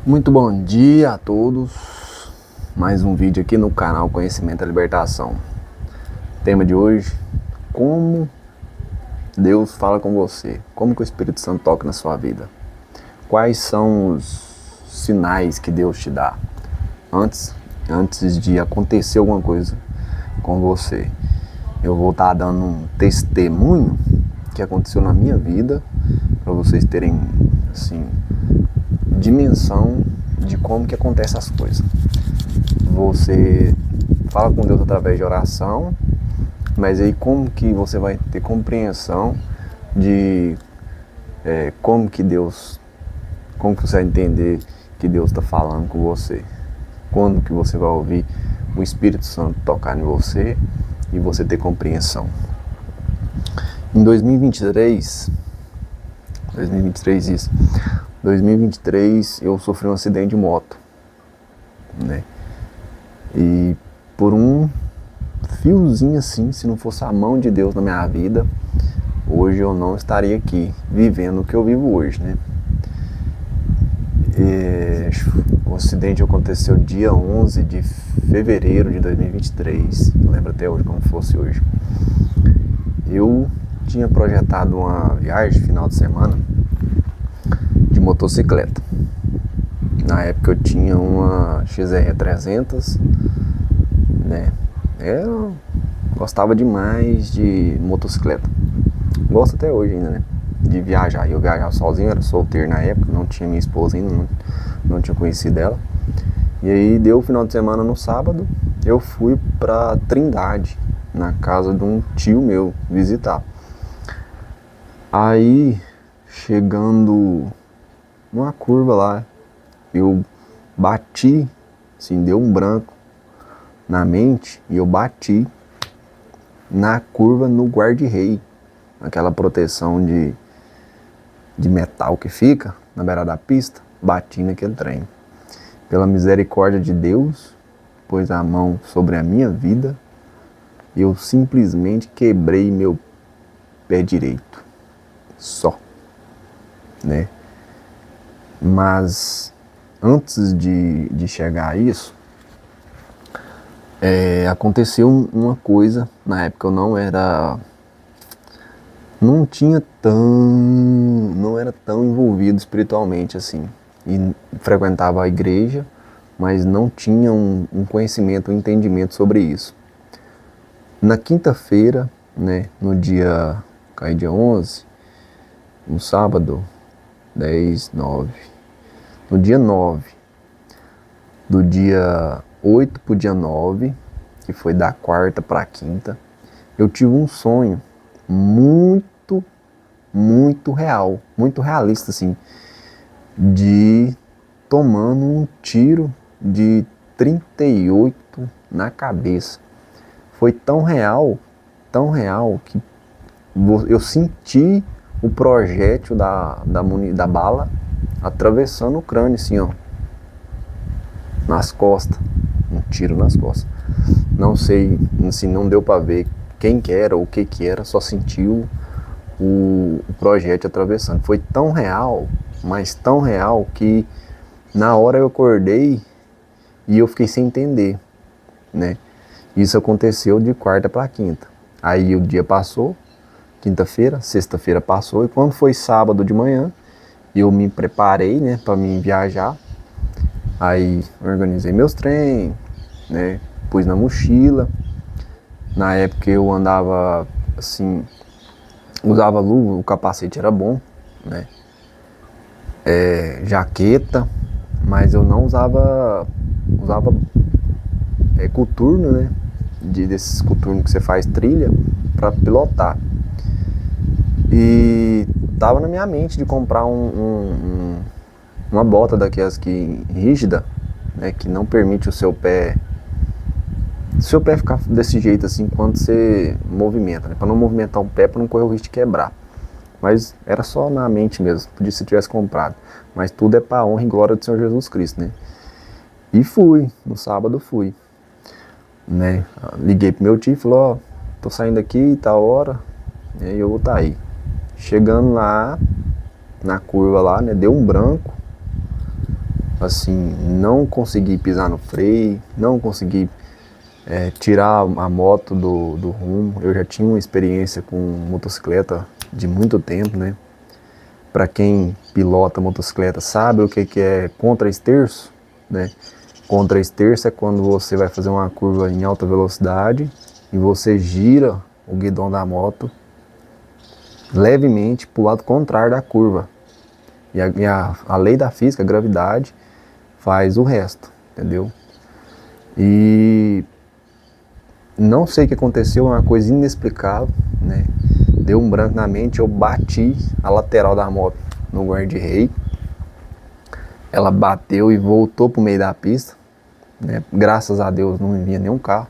Muito bom dia a todos. Mais um vídeo aqui no canal Conhecimento da Libertação. Tema de hoje: como Deus fala com você, como que o Espírito Santo toca na sua vida, quais são os sinais que Deus te dá antes de acontecer alguma coisa com você. Eu vou estar dando um testemunho que aconteceu na minha vida, para vocês terem assim dimensão de como que acontecem as coisas. Você fala com Deus através de oração, mas aí como que você vai ter compreensão de como que você vai entender que Deus está falando com você? Quando que você vai ouvir o Espírito Santo tocar em você e você ter compreensão? Em 2023 eu sofri um acidente de moto, né? E por um fiozinho assim, se não fosse a mão de Deus na minha vida, hoje eu não estaria aqui vivendo o que eu vivo hoje, né? O acidente aconteceu dia 11 de fevereiro de 2023, eu lembro até hoje como fosse hoje. Eu tinha projetado uma viagem final de semana de motocicleta. Na época eu tinha uma XR 300, né? Eu gostava demais de motocicleta. Gosto até hoje ainda, né? De viajar. Eu viajava sozinho, era solteiro na época, não tinha minha esposa ainda, não tinha conhecido ela. E aí deu o final de semana no sábado, eu fui pra Trindade, na casa de um tio meu, visitar. Aí, chegando numa curva lá, eu bati, assim, deu um branco na mente e eu bati na curva no guarda-rei, aquela proteção de metal que fica na beira da pista, bati naquele trem. Pela misericórdia de Deus, pôs a mão sobre a minha vida, eu simplesmente quebrei meu pé direito, só, né? Mas antes de chegar a isso, aconteceu uma coisa. Na época eu não era tão envolvido espiritualmente assim, e frequentava a igreja, mas não tinha um conhecimento, um entendimento sobre isso. Na quinta-feira, né, cai dia 11, no sábado, 10, 9, no dia 9, do dia 8 pro dia 9, que foi da quarta pra quinta, eu tive um sonho muito real, muito realista assim, de tomando um tiro de 38 na cabeça. Foi tão real que eu senti o projétil da bala atravessando o crânio assim, ó, nas costas, um tiro nas costas. Não sei, assim, não deu pra ver quem que era, o que que era, só sentiu o projétil atravessando. Foi tão real, mas tão real, que na hora eu acordei e eu fiquei sem entender, né? Isso aconteceu de quarta para quinta. Aí o dia passou, quinta-feira, sexta-feira passou, e quando foi sábado de manhã, eu me preparei, né, para mim viajar. Aí organizei meus trem, né, pus na mochila. Na época eu andava assim, usava luva, o capacete era bom, né, jaqueta, mas eu não usava coturno, né, desses coturnos que você faz trilha para pilotar. E tava na minha mente de comprar uma bota daquelas que rígida, né, que não permite o seu pé ficar desse jeito assim quando você movimenta, né, para não movimentar o pé, para não correr o risco de quebrar. Mas era só na mente mesmo, podia se tivesse comprado. Mas tudo é para honra e glória do Senhor Jesus Cristo, né? E fui, no sábado fui, né? Liguei pro meu tio e falou, ó, tô saindo aqui, tá hora, e aí eu vou tá aí. Chegando lá, na curva lá, né, deu um branco, assim, não consegui pisar no freio, não consegui tirar a moto do rumo. Eu já tinha uma experiência com motocicleta de muito tempo, né? Para quem pilota motocicleta sabe o que é contra-esterço, né? Contra-esterço é quando você vai fazer uma curva em alta velocidade e você gira o guidão da moto levemente para o lado contrário da curva. E a lei da física, a gravidade, faz o resto, entendeu? E não sei o que aconteceu, é uma coisa inexplicável, né? Deu um branco na mente, eu bati a lateral da moto no guarda-rei. Ela bateu e voltou pro meio da pista, né? Graças a Deus não vinha nenhum carro.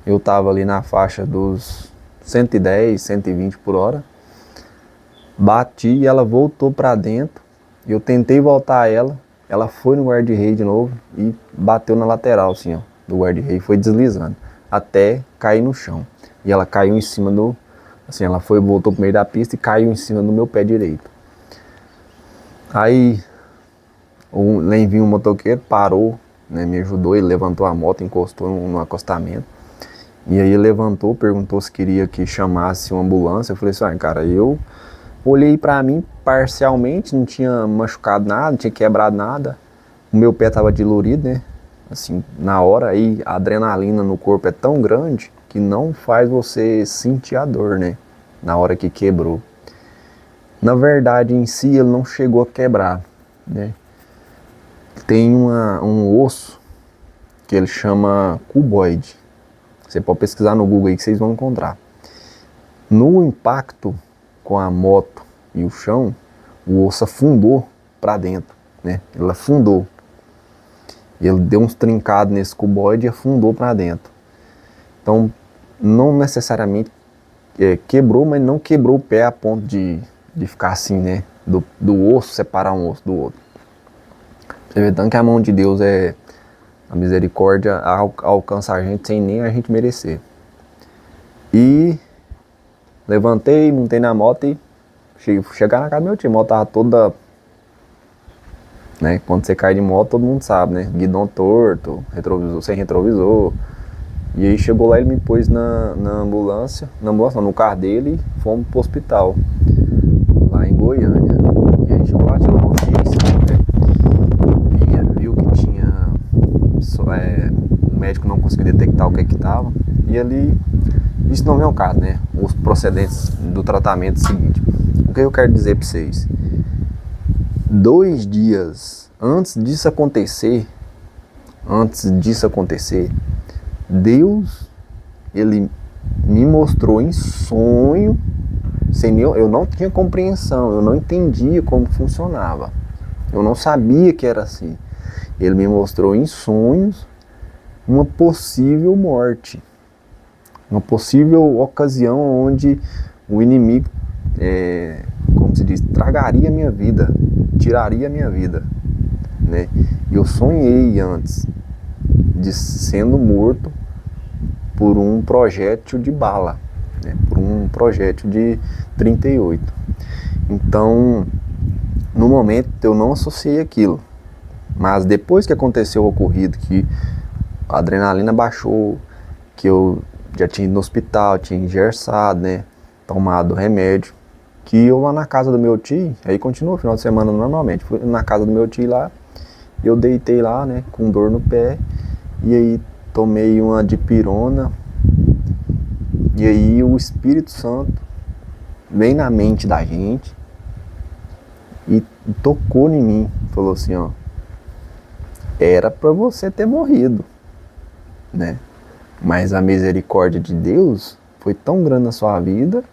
Eu tava ali na faixa dos 110, 120 por hora. Bati e ela voltou para dentro. Eu tentei voltar ela foi no guarda-rei de novo e bateu na lateral assim, ó, do guarda-rei, foi deslizando até cair no chão. E ela caiu em cima do, assim, ela voltou pro meio da pista e caiu em cima do meu pé direito. Aí vinha um motoqueiro, parou, né, me ajudou, ele levantou a moto, encostou no acostamento. E aí ele levantou, perguntou se queria que chamasse uma ambulância. Eu falei assim, cara, eu olhei pra mim parcialmente, não tinha machucado nada, não tinha quebrado nada. O meu pé tava dolorido, né? Assim, na hora aí a adrenalina no corpo é tão grande que não faz você sentir a dor, né? Na hora que quebrou. Na verdade, em si, ele não chegou a quebrar, né? Tem um osso que ele chama cuboide. Você pode pesquisar no Google aí que vocês vão encontrar. No impacto com a moto e o chão, o osso afundou para dentro, né? Ele afundou. Ele deu uns trincados nesse cuboide e afundou para dentro. Então, não necessariamente quebrou, mas não quebrou o pé a ponto de ficar assim, né? Do osso, separar um osso do outro. Você vê tanto que a mão de Deus a misericórdia alcança a gente sem nem a gente merecer. E levantei, montei na moto e chegar na casa do meu tio. A moto tava toda, né? Quando você cai de moto, todo mundo sabe, né? Guidão torto, retrovisor, sem retrovisor. E aí chegou lá, ele me pôs na ambulância, não, no carro dele, e fomos pro hospital, lá em Goiânia. E aí chegou lá, tirou uma ofício, né? Viu que tinha, o médico não conseguiu detectar o que tava. E ali, isso não é o caso, né? Os procedentes do tratamento seguinte. O que eu quero dizer pra vocês? 2 dias antes disso acontecer, Deus, ele me mostrou em sonho, eu não tinha compreensão, eu não entendia como funcionava, eu não sabia que era assim. Ele me mostrou em sonhos uma possível morte, uma possível ocasião onde o inimigo, como se diz, tragaria a minha vida, tiraria a minha vida, né? Eu sonhei antes de sendo morto por um projétil de bala, né? Por um projétil de 38. Então, no momento eu não associei aquilo, mas depois que aconteceu o ocorrido, que a adrenalina baixou, que eu já tinha ido no hospital, tinha engessado, né? Tomado remédio, que eu lá na casa do meu tio, aí continua o final de semana normalmente, fui na casa do meu tio lá, eu deitei lá, né, com dor no pé, e aí tomei uma dipirona, e aí o Espírito Santo vem na mente da gente e tocou em mim, falou assim, ó, era pra você ter morrido, né, mas a misericórdia de Deus foi tão grande na sua vida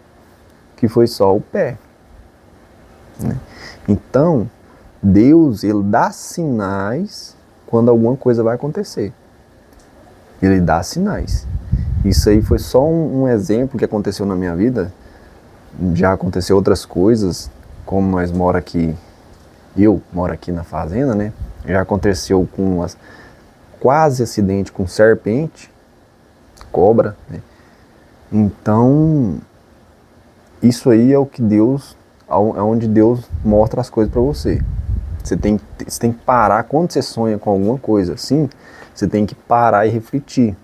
que foi só o pé, né? Então Deus, ele dá sinais quando alguma coisa vai acontecer. Ele dá sinais. Isso aí foi só um exemplo que aconteceu na minha vida. Já aconteceu outras coisas, como nós mora aqui, eu moro aqui na fazenda, né? Já aconteceu com quase acidente com serpente, cobra, né? Então, isso aí é o que Deus, é onde Deus mostra as coisas para você. Você tem que parar, quando você sonha com alguma coisa assim, você tem que parar e refletir.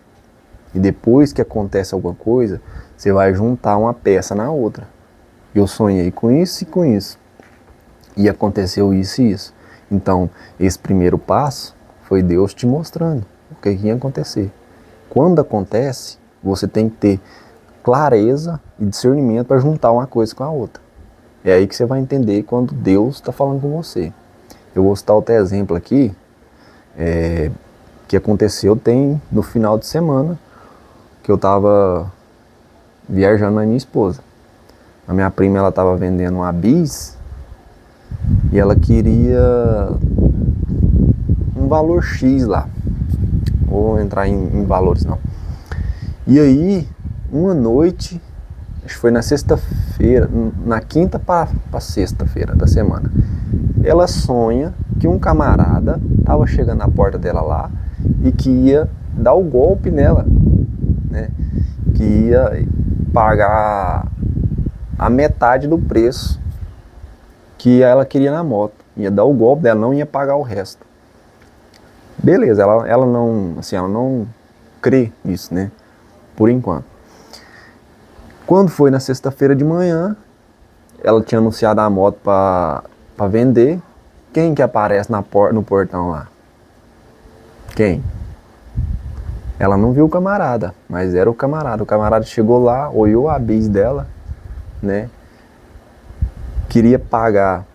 E depois que acontece alguma coisa, você vai juntar uma peça na outra. Eu sonhei com isso e com isso. E aconteceu isso e isso. Então, esse primeiro passo foi Deus te mostrando o que ia acontecer. Quando acontece, você tem que ter clareza e discernimento para juntar uma coisa com a outra. É aí que você vai entender quando Deus está falando com você. Eu vou citar outro exemplo aqui, que aconteceu no final de semana, que eu estava viajando com a minha esposa. A minha prima, ela estava vendendo uma bis e ela queria um valor X lá. Vou entrar em valores não. E aí, uma noite, acho que foi na sexta-feira, na quinta para sexta-feira da semana, ela sonha que um camarada estava chegando na porta dela lá e que ia dar o golpe nela, né? Que ia pagar a metade do preço que ela queria na moto. Ia dar o golpe dela, não ia pagar o resto. Beleza, ela não crê nisso, né? Por enquanto. Quando foi na sexta-feira de manhã, ela tinha anunciado a moto para vender. Quem que aparece no portão lá? Quem? Ela não viu o camarada, mas era o camarada. O camarada chegou lá, olhou a bis dela, né? Queria pagar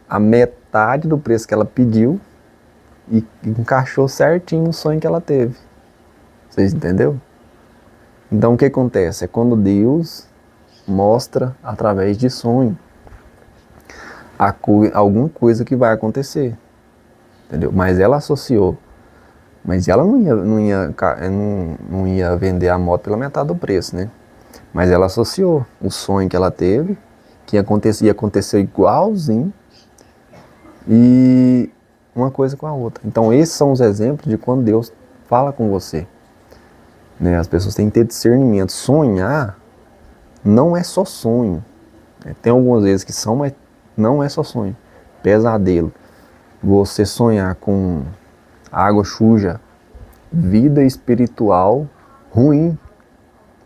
a metade do preço que ela pediu e encaixou certinho no sonho que ela teve. Vocês entenderam? Então o que acontece? É quando Deus mostra através de sonho alguma coisa que vai acontecer. Entendeu? Mas ela associou. Mas ela não ia vender a moto pela metade do preço, né? Mas ela associou o sonho que ela teve, que ia acontecer igualzinho, e uma coisa com a outra. Então esses são os exemplos de quando Deus fala com você, né? As pessoas têm que ter discernimento. Sonhar não é só sonho. Tem algumas vezes que são, mas não é só sonho. Pesadelo. Você sonhar com água suja, vida espiritual ruim.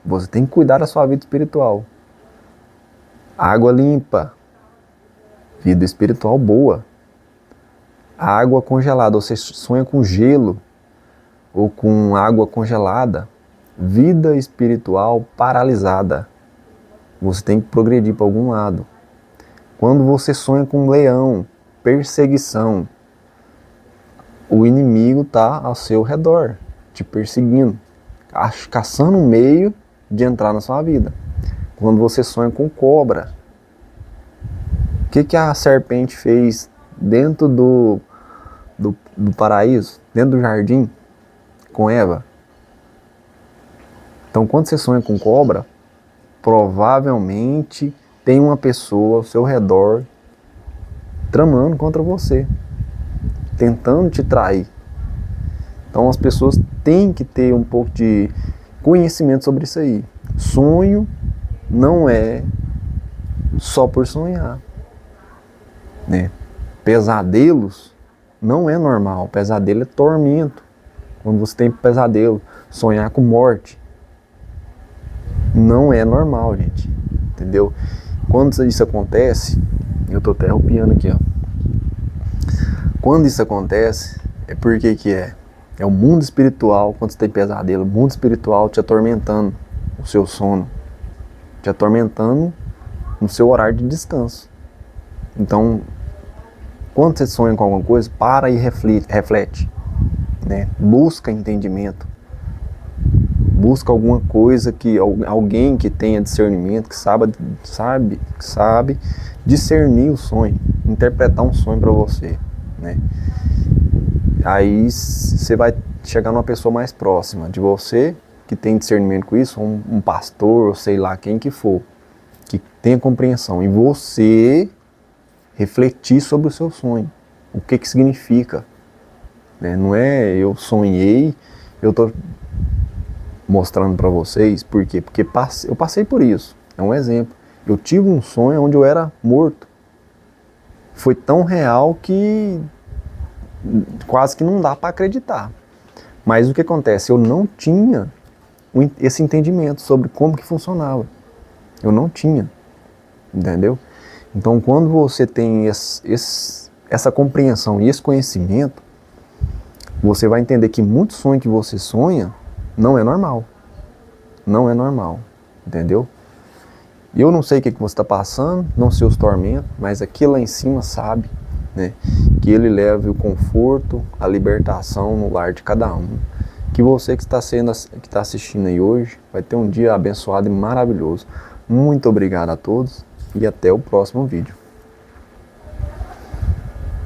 Você tem que cuidar da sua vida espiritual. Água limpa, vida espiritual boa. Água congelada, você sonha com gelo ou com água congelada, vida espiritual paralisada. Você tem que progredir para algum lado. Quando você sonha com um leão, perseguição, o inimigo está ao seu redor, te perseguindo, caçando um meio de entrar na sua vida. Quando você sonha com cobra, o que a serpente fez dentro do paraíso, dentro do jardim, com Eva? Então quando você sonha com cobra, provavelmente tem uma pessoa ao seu redor tramando contra você, tentando te trair. Então as pessoas têm que ter um pouco de conhecimento sobre isso aí. Sonho não é só por sonhar, né? Pesadelos não é normal. Pesadelo é tormento. Quando você tem pesadelo, sonhar com morte, não é normal, gente. Entendeu? Quando isso acontece, eu tô até arrupiando aqui, ó. Quando isso acontece, é porque que é o mundo espiritual. Quando você tem pesadelo, o mundo espiritual te atormentando o seu sono, te atormentando no seu horário de descanso. Então, quando você sonha com alguma coisa, para e reflete, né? Busca entendimento, busca alguma coisa que alguém que tenha discernimento, que sabe discernir o sonho, interpretar um sonho para você, né? Aí você vai chegar numa pessoa mais próxima de você, que tem discernimento com isso, um pastor, ou sei lá quem que for, que tenha compreensão, e você refletir sobre o seu sonho, o que significa, né? Não é eu sonhei, eu estou mostrando para vocês, por quê? Porque eu passei por isso, é um exemplo. Eu tive um sonho onde eu era morto, foi tão real que quase que não dá para acreditar. Mas o que acontece? Eu não tinha esse entendimento sobre como que funcionava. Eu não tinha, entendeu? Então, quando você tem essa compreensão e esse conhecimento, você vai entender que muito sonho que você sonha não é normal. Não é normal, entendeu? E eu não sei o que você está passando, não sei os tormentos, mas aqui lá em cima sabe, né? Que ele leve o conforto, a libertação no lar de cada um. Que você que está assistindo aí hoje vai ter um dia abençoado e maravilhoso. Muito obrigado a todos e até o próximo vídeo.